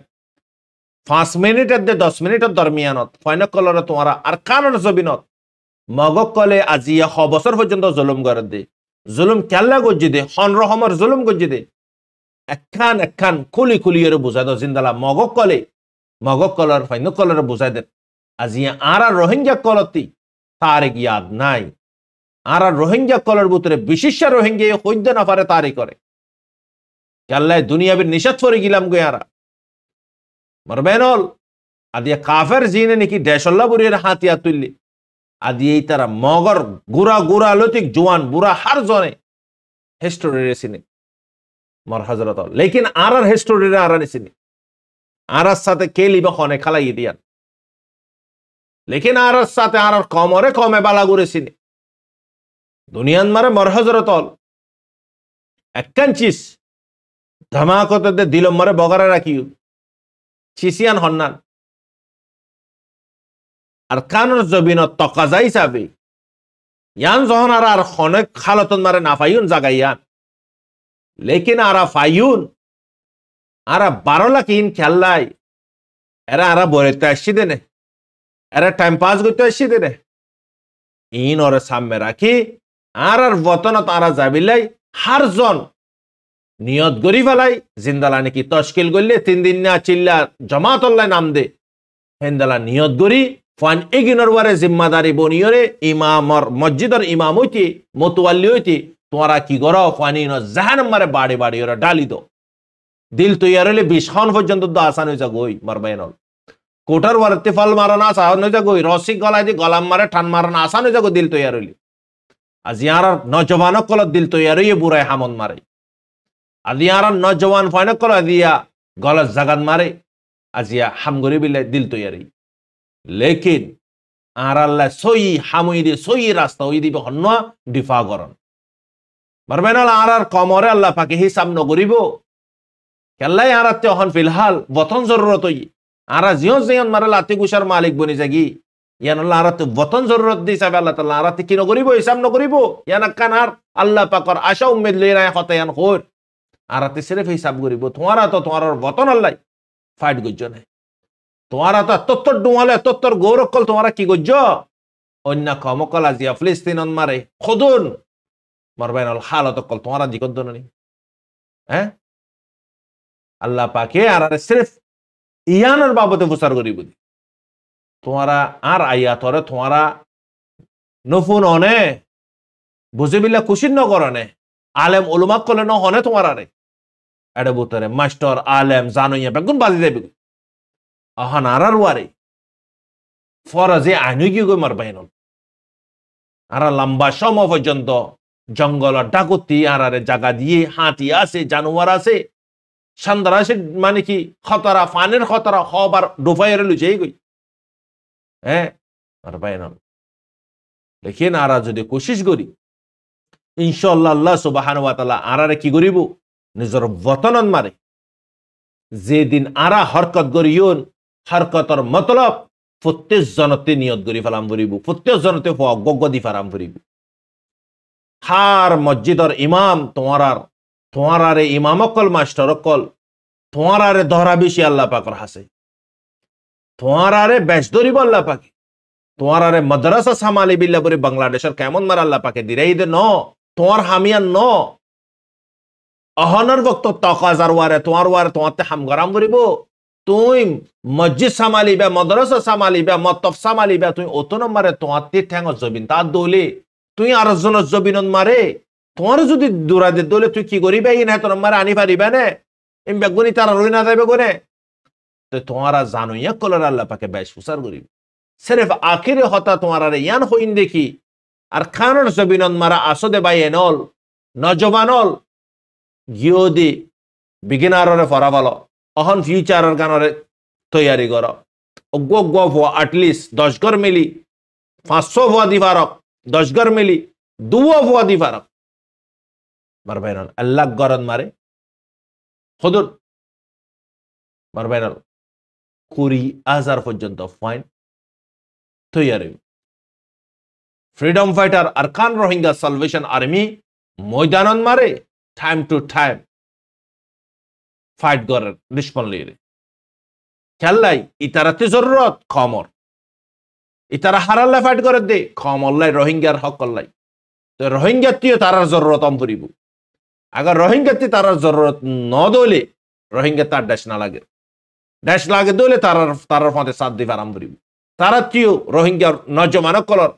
5 মিনিটের দে 10 মিনিটের দরমিয়ানত ফয়নক কলরে তোমারা আর কানর জবিনত মগক কলে আজিয়া 6 বছর পর্যন্ত জুলুম করে দে জুলুম কেল্লা গজ্জি দে হন রহমর জুলুম গজ্জি দে একখান খুলি খুলিয়ে বুঝাই দাও জিন্দালা মগক কলর ফয়নক কলরে বুঝাই দে আজিয়া আর রোহিঙ্গা কলতি তারিক ইয়াদ নাই আর রোহিঙ্গা কলর ভিতরে বিশিষ্ট রোহিঙ্গা হইতে না পারে তারি করে কেল্লায় দুনিয়াবির নিষেধ করে গেলাম গো আরা মরবেনল আদিয়া কাফের জিনে নাকি দেশল্লা বুড়ির হাতিয়া তুললি আদি এই তারা মগর গুড়া লতিক জোয়ান বুড়া হার জনে হিস্টোরি রেসিনি মর হজরত লেকিন আর হিস্টোরি রে আর নিসিনি আর সাথে কে লিবা খনে খালাই দিয়ান লেকিন আর সাথে আর কমে বালা গুরেছিনি দুনিয়ান মারে মর হজরত একখান চিস ধামাকতে দে দিলম মারে বগারে রাখিও চিসিয়ান হন্নান আর কানুর জবিন তকাজা হিসাবে ইয়ান যখন আর খনেক খালতন মারে না ফাইউন জাগাইয়ান লেকিন আরা ফাইউন আরা 12 লাখ ইন খেললাই এরা আরা বরেতে আসছি দেনে এরা টাইম পাস করতে আসছি দেনে ইন ওরে সামনে রাখি আর বতনত আরা যাবিলাই হারজন নিয়ত গরি ফেলাই জিন্দালা নাকি তশকিল করলে 3 দিন না চিল্লা জমাতল্লায় নাম দে হেন্দালা নিয়ত গরি ফান এগিনর ওয়ারে জিম্মাদারি বনিয়রে ইমামর মসজিদর ইমাম হইতে মতওয়াল্লি হইতে তোমরা কি করো ফানিন জাহান্নাম মারে বাড়ি ওরা ডালি দো দিল তৈয়ার হলে 20 খান পর্যন্ত তো আসান হয়ে যা গই মারবাইনল কোটার ওয়ারতে ফল মারানা আসান হয়ে যা গই রসিক গলায় দি গলাম মারে ঠান মারানা আসান হয়ে যা গো দিল তৈয়ার হইলি আজ ইয়ার নজওয়ানক কল দিল তৈয়ার হইয়ে বুড়ায় হামন মারে আদি আর নজওয়ান ফাইনক কল দিয়া গলার জাগান মারে আজিয়া হামগরি বিলে দিল তৈয়ারি লেকিন আর আল্লাহ সই হামুই দিয়ে সই রাস্তা ওই দিবে হন্য ডিফা করন পারবেন আর কমরে আল্লাহ পাকে হিসাব নগরিব কেল্লাই আর হন ফিলহাল বতন জরুরত হই আর জিয়ন মারে লাতি গুসার মালিক বনি যাগি ইয়ান আল্লাহ আর বতন জরুরত দি হিসাবে আল্লাহ তাআলা আর কি নগরিব হিসাব নগরিব ইয়ান কানার আল্লাহ পাকর আশা উম্মেদ লইরা হতায়ান হর আর সির্ফ হিসাব করিব তোমারা তো তোমার বতন আল্লাহ ফাইট গজ্জনে তোমারা তো তত্তর ডুমালে তত্তর গৌরকল তোমারা কি গজ্জ অন্য কমকল আজিয়া ফিলিস্তিনন মারে খদুন মারবাইনল হালত কল তোমারা দিকদ্দ নি হ্যাঁ আল্লাহ পাকে আর সির্ফ ইয়ানোর বাবদে প্রচার করিব তোমারা আর আইয়া তরে তোমারা নফুন অনে বুঝিবিল্লা খুশি নগরনে আলেম উলুমাক কলে নহনে তোমার আরে এটা বুতরে মাস্টার আলেম জানুইয়া বেগুন বাজি দেবে আহান আর ওয়ারে ফরাজে আইনু কি গো মারবাইনল আর লম্বা সময় পর্যন্ত জঙ্গল ডাকুতি আর জায়গা দিয়ে হাতি আছে জানোয়ার আছে সান্দার আছে মানে কি খতরা ফানের খতরা হবার ডোফাইয়ের লুচেই গই হ্যাঁ মারবাইনল লেকিন আর যদি কোশিশ করি ইনশাআল্লাহ আল্লাহ সুবহানাহু ওয়া তাআলা আরারে কি করিব নিজের বতনন মারে যেদিন আরা হরকত করিয়ন হরকতর মতলব প্রত্যেক জনতে নিয়ত করি ফেলাম করিব প্রত্যেক জনতে গগ্গ দি ফারাম করিব হার মসজিদর ইমাম তোমারারে ইমামকল মাস্টার অকল তোমারারে ধরা বেশি আল্লাহ পাকর হাসে তোমারারে বেশ ধরিব আল্লাহ পাকে তোমারারে মাদ্রাসা সামালি বিল্লাহ বলে বাংলাদেশের কেমন মার আল্লাহ পাকে দিরাই দে ন তোমার হামিয়ান ন অহনর বক্ত তকাজার ওয়ারে তোমারতে হাম গরাম করিব তুই মসজিদ সামালিবা মাদ্রাসা সামালিবা মতফ সামালিবা তুই অত নম্বরে তোমাতে ঠ্যাং জবিন তার দৌলে তুই আর জন জবিনত মারে তোমার যদি দূরাদের দৌলে তুই কি করিবে এই না তোর মারে আনি পারিবে না এম বেগুনি তারা রই না যাবে করে তো তোমারা জানো ইয়া কলর আল্লাহ পাকে বেশ ফুসার করিবে সির্ফ আখিরে হতা তোমার আর ইয়ান হইন দেখি আর খানোর জবিনত মারা আসদে বাই এনল নজবানল গিও দি বিগিনাররে ফরাবালো অহন ফিউচারের গানরে তৈয়ারি কর অজ্ঞ ভুয়া আটলিস্ট 10 ঘর মিলি 500 ভুয়া দি ফারক 10 ঘর মিলি 2 ভুয়া দি ফারক মারবাইনল আল্লাহ গরন মারে হদুর মারবাইনল 20,000 পর্যন্ত ফাইন তৈয়ারি freedom fighter Arakan Rohingya Salvation Army ময়দানন মারে টাইম টু টাইম ফাইট করার নিষ্পন্ন লিয়ে খেললাই ইতারাতে জরুরত খমর ইতারা হারাল্লা ফাইট করে দে খমল্লাই রোহিঙ্গার হক কল্লাই তো রোহিঙ্গাত্মীয় তারার জরুরত অম্পরিব আগার রোহিঙ্গাতে তারার জরুরত ন দলে রোহিঙ্গা তার ড্যাশ না লাগে ড্যাশ লাগে দলে তারার ফাঁদে সাথ দিবার আম্পরিব তারা তিও রোহিঙ্গার নজমান কলর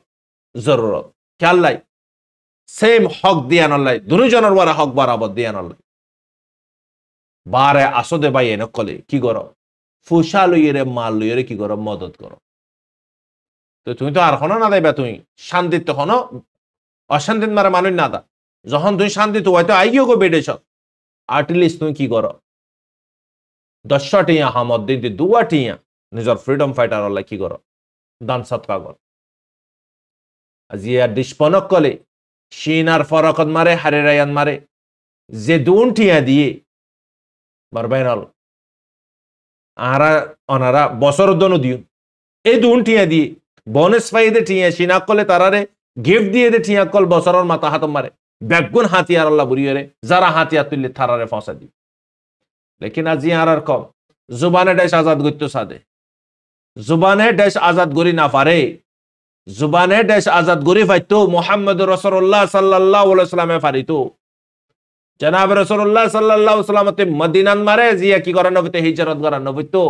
জরুরত খেললাই সেম হক দিয়া নল্লাই দুজনের ওরা হক বরাবর দিয়া নল্লাই বারে আসদে বাই এনে কলে কি করো ফুসা লইয়ে মাল লইয়ে কি করো মদত করো তো তুমি তো আর হনো না দেবা তুমি শান্তির তো হনো অশান্তির মারে মানুষ না দা যখন তুমি শান্তি তো হয়তো আইগিও গো বেডেছ আর্টিলিস্ট তুমি কি করো 10টা টিয়া হামদ দিন 2টা টিয়া নিজের ফ্রিডম ফাইটার হল্লাই কি করো দান সৎকা কর আজি আর ডিসপনক কলে শিনার ফরকত মারে হারেরায়ান মারে যে দুন টিয়া দিয়ে বারবাইনাল আরা অনারা বছর দনু দিও এই দুন টিয়া দিয়ে বোনাস ফাইদে টিয়া শিনা কলে তারারে গিফট দিয়ে দে টিয়া কল বছরের মাথা হাত মারে ব্যাগুন হাতিয়ার আল্লাহ বুড়িয়ে যারা হাতিয়ার তুললে থারারে ফসা দি লেকিন আজি আর কম জুবানে ডেশ আজাদ করতে সাদে জুবানে ডেশ আজাদ করি না পারে জুবানে দেশ আজাদ গরি ফাইতো মুহাম্মদ রাসূলুল্লাহ সাল্লাল্লাহু আলাইহি ওয়াসাল্লামে ফারিতো জনাব রাসূলুল্লাহ সাল্লাল্লাহু আলাইহি ওয়াসাল্লামতে মদিনান মারে জিয়া কি করা নবতে হিজরত করা নবতো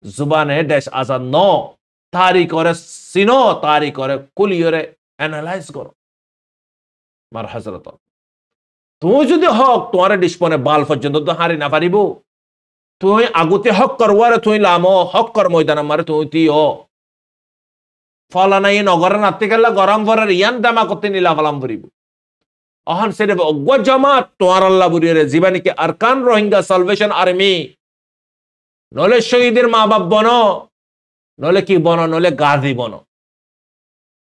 জুবানে দেশ আজাদ ন তারি করে সিনো তারি করে কুলিয়রে অ্যানালাইজ করো মার হযরত তুই যদি হক তোমার ডিসপনে বাল পর্যন্ত তো হারি না পারিব তুই আগুতে হক করওয়ারে তুই লামো হক কর ময়দান মারে তুই তিও ফলানাই নগর নাতে গেলে গরম ভরের ইয়ান দামা করতে নিলা ফলাম ভরিব অহন সেরে অজ্ঞ জামাত তোমার আল্লাহ বুড়িয়ে জীবানীকে আরকান রোহিঙ্গা সালভেশন আর্মি নলে শহীদের মা বাপ বনো নলে কি বনো নলে গাজী বনো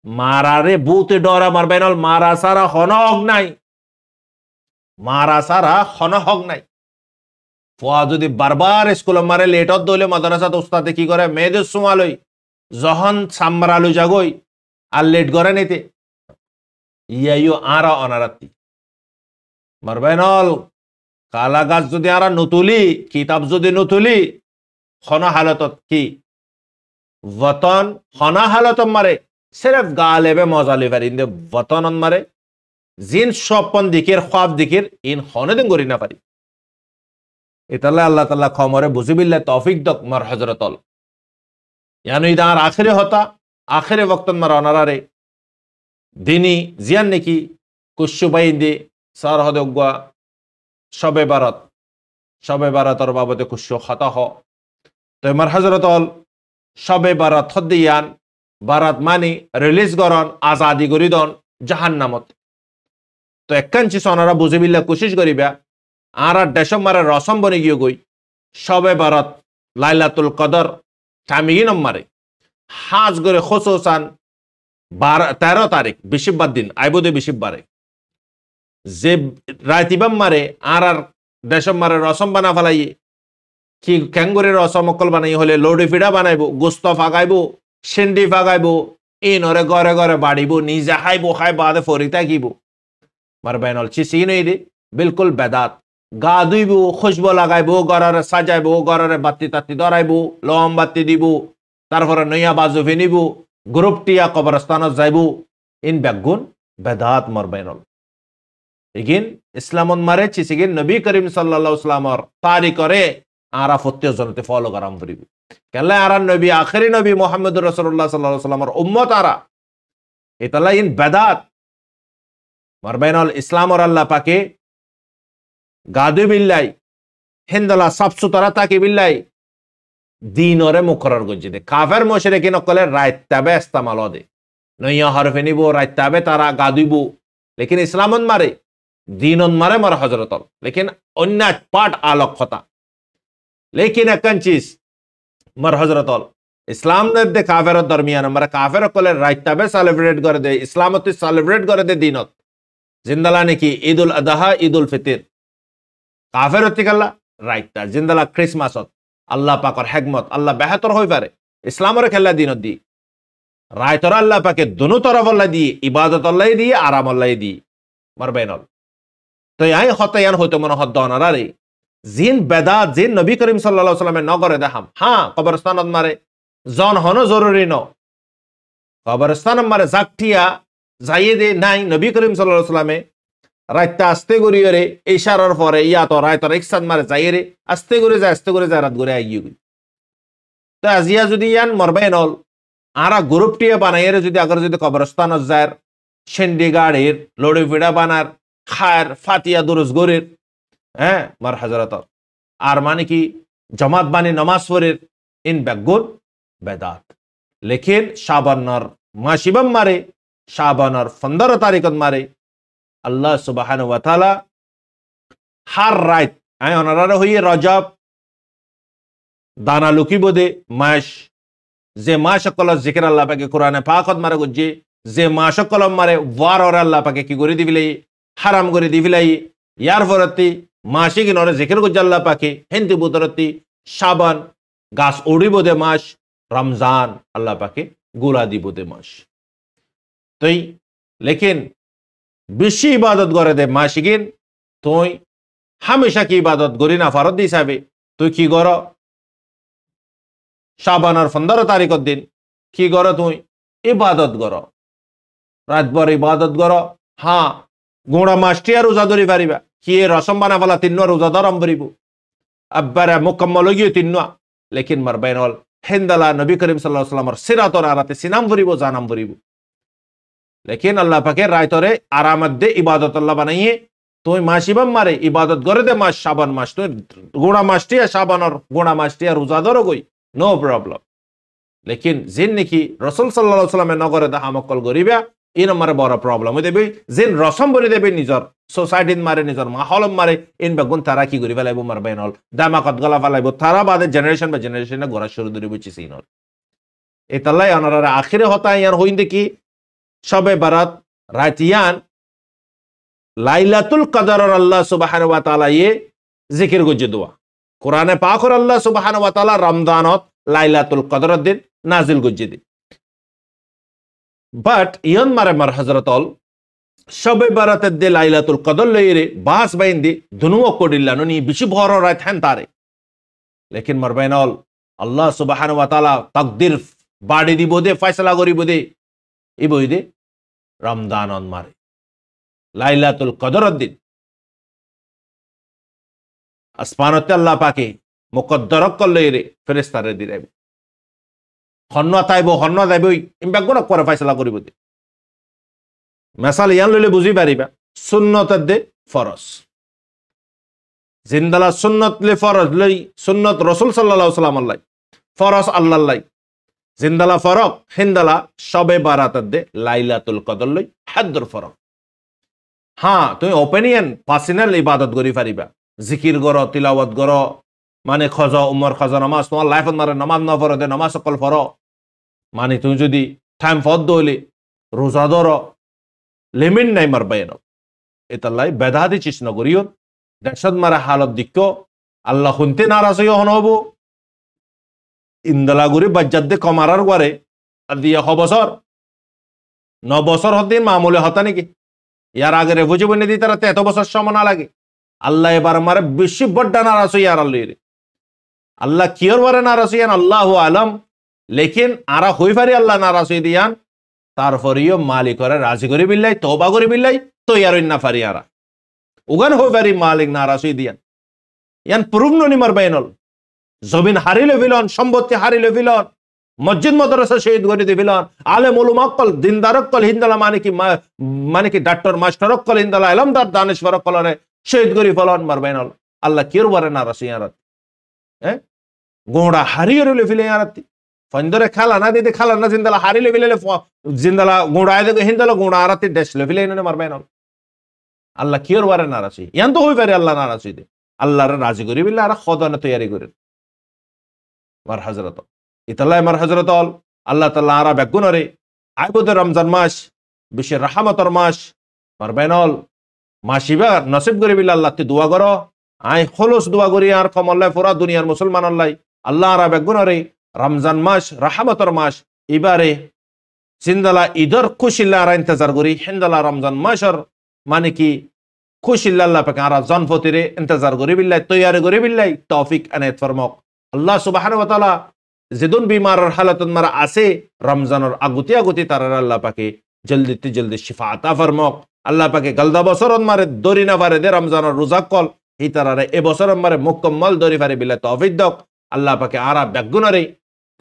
মারারে বুতে ডরা মারবে নল মারা সারা হন হক নাই মারা সারা হন হক নাই ফুয়া যদি বারবার স্কুল মারে লেটত দলে মাদ্রাসাত উস্তাদে কি করে মেয়েদের সুমালই যখন সাম্রালু জাগই আর লেট করে নিতে ইয়াইও আরা অনারাতি মারবেনল কালা গাছ যদি আরা নতুলি কিতাব যদি নতুলি হন হালতত কি वतन हना हालत मारे सिर्फ गालेबे मजा लिफारिंदे वतन मारे जिन स्वपन दिकेर ख्वाब दिकेर इन हने दिन गरि ना पारी इतल्ला अल्लाह ताला खमरे बुझिबिल्ला तौफिक दक मर हजरतल यानी इदार आखिरी होता आखिरी वक्तन मर अनारे दिनी जियान नेकी कुशुबाइंदे सार हदगवा शबे बारात और बाबते कुशु खता हो तो मर हजरतल शबे बारात हदियान बारात मानी रिलीज करन आजादी करी दन জাহান্নামত তো একখানচি সনারা বুঝিবিল্লা কোশিশ করিবা আর দেশম মারে রসম বনে গিয়ে গই শবে বারাত লাইলাতুল কদর তামিগিনম মারে হাজ করে খুসুসান 13 তারিখ বিশিববার দিন আইবুদে বিশিববারে যে রাতিবাম মারে আর দেশম মারে রসম বানা ফেলাই কি ক্যাঙ্গুরের রসম অকল বানাই হলে লোডি ফিডা বানাইবো গোস্ত ফাগাইবো সেন্ডি ফাগাইবো ইনরে ঘরে ঘরে বাড়িবো নিজে খাইবো খাই বাদে ফরিতা কিবো মার বেনল চিসি নেই রে বিলকুল বেদাত গা ধুইবো খুশবো লাগাইবো ঘরে সাজাইবো ঘরে বাতি তাতি ধরাইবো লম বাতি দিব তারপরে নয়া বাজু ফিনিবো গ্রুপটিয়া কবরস্থানত যাইবো ইন বেগুন বেদাত মার বেনল এগিন ইসলামন মারে চিসিগিন নবী করিম সাল্লাল্লাহু আলাইহি ওয়াসাল্লামর তারি করে আরা ফত্তে জনতে ফলো করাম করিব কেলা আর নবী আখেরি নবী মুহাম্মদুর রাসূলুল্লাহ সাল্লাল্লাহু আলাইহি ওয়াসাল্লামর উম্মত আরা এতলা ইন বেদাত মারবাইনাল ইসলাম আর আল্লাহ পাকে গাদু বিল্লাই হিন্দলা সাফ সুতরা তাকি বিল্লাই দিনরে মুকরর গজ্জি দে কাফের মুশরিকিন কলে রাইতাবে ইস্তেমাল দে নয়া হরফে নিবো রাইতাবে তারা গাদুইবো লেকিন ইসলামন মারে দিনন মারে মার হযরতল লেকিন অন্য পাট আলোক কথা लेकिन अक्कन चीज मर हजरतल इस्लाम ने दे काफेर दरमियान मर काफेर कोले राइताबे सेलिब्रेट कर दे इस्लामत सेलिब्रेट कर दे दिनत जिंदला ने की ईद उल अदहा ईद उल फितर काफेर तिकल्ला राइता जिंदला क्रिसमस अल्लाह पाकर हिकमत अल्लाह बेहतर होई पारे इस्लामर खेला दिनत दी রায়তর আল্লাহ পাকে দোনো তরফ আল্লাহ দিয়ে ইবাদত আল্লাহ দিয়ে আরাম আল্লাহ দিয়ে মারবেনল তো আই হতায়ান হইতো মনে হদ্দ অনারে জিন বেদাত জিন নবী করিম সাল্লাল্লাহু আলাইহি সাল্লামে নগরে দেখাম হ্যাঁ কবরস্থানত মারে জন হন জরুরি ন কবরস্থান মারে জাকটিয়া যাইয়ে দে নাই নবী করিম সাল্লাল্লাহু আলাইহি সাল্লামে রাইতে আস্তে করি রে ইশারার পরে ইয়া তো রায়তর একসাথ মারে যাইয়ে রে আস্তে করে যায় রাত করে আইয়ে গই তো আজিয়া যদি ইয়ান মরবেনল আরা গ্রুপটিয়া বানাইয়ে যদি আগর যদি কবরস্থান যায় সেন্ডি গাড়ির লড়ি ফিড়া বানার খায়ের ফাতিয়া দুরুজ গরের হ্যাঁ মার হাজরত আর মানে কি জমাত বানি নমাজ পড়ের ইন বেগুন বেদাত লেকিন শাবানর মাসিবম মারে শাবানর 15 তারিখত মারে আল্লাহ সুবহানাহু ওয়া তাআলা হার রাত আই অনারা হইয়ে রজব দানা লুকি বদে মাস যে মাস সকল জিকির আল্লাহ পাকে কোরআনে পাকত মারে গজ্জে যে মাস সকল মারে ওয়ার আর আল্লাহ পাকে কি করে দিবিলাই হারাম করে দিবিলাই ইয়ার ফরতি মাসে কি নরে জিকির গজ্জে আল্লাহ পাকে হিন্দি বুতরতি শাবান গাছ উড়িব দে মাস রমজান আল্লাহ পাকে গোলা দিব দে মাস তুই লেকিন বেশি ইবাদত করে দে মাসিগিন তুই হামেশা কি ইবাদত করি না ফরদ হিসাবে তুই কি কর শাবানের 15 তারিখের দিন কি কর তুই ইবাদত কর রাতভর ইবাদত কর হ্যাঁ গোড়া মাসটি আর রোজা ধরি পারিবা কি রসম বানা ফেলা 3 রোজা ধরম পড়িব আব্বারে মুকম্মল গিয়ে 3 লেকিন মারবেনল হেন্দালা নবী করিম সাল্লাল্লাহু আলাইহি ওয়াসাল্লামের সিরাতর আরাতে সিনাম পড়িব জানাম পড়িব লেকিন আল্লাহ পাকে রায়তরে আরামত দে ইবাদত আল্লাহ বানাইয়ে তুই মাসিবাম মারে ইবাদত করে দে মাস শাবান মাস তুই গোড়া মাসটি আর শাবানর গোড়া মাসটি আর রোজা ধরো গই নো প্রবলেম লেকিন জিন নাকি রসুল সাল্লাল্লাহু আলাইহি ওয়াসাল্লামে নগরে দেখা মক্কল গরিবা ইন আমার বড় প্রবলেম হই দেবে জিন রসম বলে দেবে নিজর সোসাইটিত মারে নিজর মাহল মারে ইন বেগুন তারা কি করি ফেলাইব মারবেনল দামাকত গলা ফেলাইব তারা বাদে জেনারেশন বা জেনারেশনে গড়া শুরু ধরে বুঝছি সিনর এতাল্লাই অনারা আখিরে হতা ইয়ার হইন দেখি সবে বারাত রাতিয়ান লাইলাতুল কদর আল্লাহ সুবহানাহু ওয়া তাআলা ইয়ে জিকির গজ্জে দোয়া কোরআনে পাকর আল্লাহ সুবহানাহু ওয়া তাআলা রমজানত লাইলাতুল কদরের দিন নাজিল গজ্জে দি বাট ইয়ন মারে মার হযরতল সবে বারাতের দে লাইলাতুল কদর লইরে বাস বাইন্দি দুনুও কডিল্লানো নি বেশি বড় রাত হেন তারে লেকিন মারবেনল আল্লাহ সুবহানাহু ওয়া তাআলা তাকদীর বাড়ি দিব দে ফয়সালা করিব দে ইবই দে রমজানন মারে লাইলাতুল কদরের দিন আসমানতে আল্লাহ পাকে মুকদ্দর করলে ফেরেশতারে দিরাইব হন্ন তাইব হন্ন যাইবই ইম্বা গুণ করে ফয়সালা করিব দে মেসাল ইয়ান লইলে বুঝি পারিবা সুন্নতের দে ফরজ জিন্দালা সুন্নত লে ফরজ লই সুন্নত রাসূল সাল্লাল্লাহু আলাইহি ওয়াসাল্লাম আল্লাহ ফরজ আল্লাহ লাই জিন্দালা ফরক হিন্দালা সবে বারাতের দে লাইলাতুল কদর লই হাদ্দুর ফরক হ্যাঁ তুমি ওপিনিয়ন পার্সোনাল ইবাদত করি পারিবা জিকির করো তিলাওয়াত করো মানে খজ উমর খজ নামাজ তোমার লাইফত মারে নামাজ ন পড়ো দে নামাজ সকল পড়ো মানে তুমি যদি টাইম ফদ দইলে রোজা ধরো লিমিট নাই মারবাইন এতাল্লাই বেদাদি চিস নগরিও দেশত মারে হালত দিক্ক আল্লাহ শুনতে নারাজ হইও হন হবো ইন্দলা গুরি বাজ্জাত দে কমারার গরে আর দিয়ে 9 বছর হদিন মামুলে হতা নাকি ইয়ার আগে রেফুজি বনে দিই তারা এত বছর সময় না লাগে আল্লাহ এবার মারে বেশি বড্ডা নারাজ হই আর আল্লাহ আল্লাহ কিয়র বারে নারাজ হইয়ান আল্লাহু আলম লেকিন আরা হই পারি আল্লাহ নারাজ হই দিয়ান তারপরেও মালিক করে রাজি করে বিল্লাই তওবা করে বিল্লাই তো ইয়ার না পারি আরা উগান হই পারি মালিক নারাজ হই দিয়ান ইয়ান প্রুভ ননি মারবাইনল জমিন হারিলে ফিলন সম্পত্তি হারিলে ফিলন মসজিদ মাদ্রাসা শহীদ করে দিবিলন আলেম উলামা কল দিনদারক কল হিন্দালা মানে কি ডাক্তার মাস্টারক কল হিন্দালা ইলমদার দানেশবরক কলরে শহীদ করে ফলন মারবাইনল আল্লাহ কির বারে নারাজ ইয়ারাত গোড়া হারিয়ে রইলে ফিলে ইয়ারাতি ফন্দরে খালা না দিতে খালা না জিন্দালা হারিলে ফিলে জিন্দালা গোড়া আয় হিন্দালা গোড়া আরাতি ডেসলে ফিলে ইনে মারবাইনল আল্লাহ কির বারে নারাজ ইয়ান তো হই পারে আল্লাহ নারাজ হইতে আল্লাহর রাজি করি বিল্লাহ আর খদানে তৈয়ারি করে মার হযরত ইতাল্লাহ মার হযরত আল্লাহ তাআলা আরা বেগুনরে আইবুদ রমজান মাস বেশি রহমতের মাস মারবাইনল মাসিবা নসিব করি বিল্লাহ আল্লাহ তে দোয়া করো আই খলুস দোয়া করি আর কমল্লাহ পুরা দুনিয়ার মুসলমান আল্লাহ আল্লাহ আরা বেগুনরে রমজান মাস রহমতের মাস এবারে সিন্দালা ঈদর খুশিল্লা আর ইন্তজার করি হিন্দালা রমজান মাসর মানে কি খুশিল্লা আল্লাহ পাকে আর জনফতিরে ইন্তজার করি বিল্লাই তৈয়ারি করি বিল্লাই তৌফিক আনায়াত ফরমাক আল্লাহ সুবহানাহু ওয়া তাআলা যেদুন বিমারের হালাতত মারা আছে রমজানের আগুতি আগুতি তারার আল্লাহ পাকে জলদি শিফা আতা ফরমাক আল্লাহ পাকে গলদা বছরত মারে দরি না পারে দে রমজানের রোজা কল হি তারারে এ বছর মারে মুকম্মল দরি পারে বিল্লাই তৌফিক দক আল্লাহ পাকে আরা বেগুনারে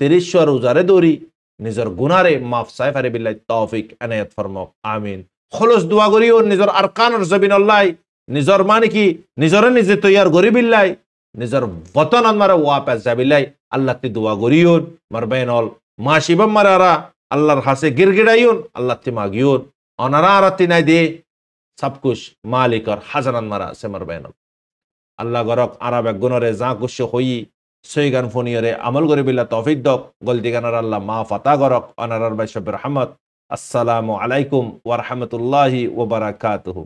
30 রোজারে দরি নিজের গুনারে মাফ চাই পারে বিল্লাই তৌফিক আনায়াত ফরমাক আমিন খলস দোয়া করিও নিজের আরকানের জবিন আল্লাহ নিজের মানে কি নিজরে নিজে তৈয়ার করি বিল্লাই নিজের বতন মারে ওয়াপাস যাবিল্লাই আল্লাহ তি দোয়া করিও মার বেনল মা শিবম মারারা আল্লাহর হাসে গিরগিড়াইউন আল্লাহ তি মাগিউন অনারা আরাতি নাই দে সবকুশ মালিকর হাজারান মারা সে মার বেনল আল্লাহ গরক আরা বেগুনরে যা কুশ হই সই গান ফোনিয়রে আমল করে বিল্লা তৌফিক দক গলতি গানার আল্লাহ মা ফাতা গরক অনারার বাইশব রহমত আসসালামু আলাইকুম ওয়া রাহমাতুল্লাহি ওয়া বারাকাতুহু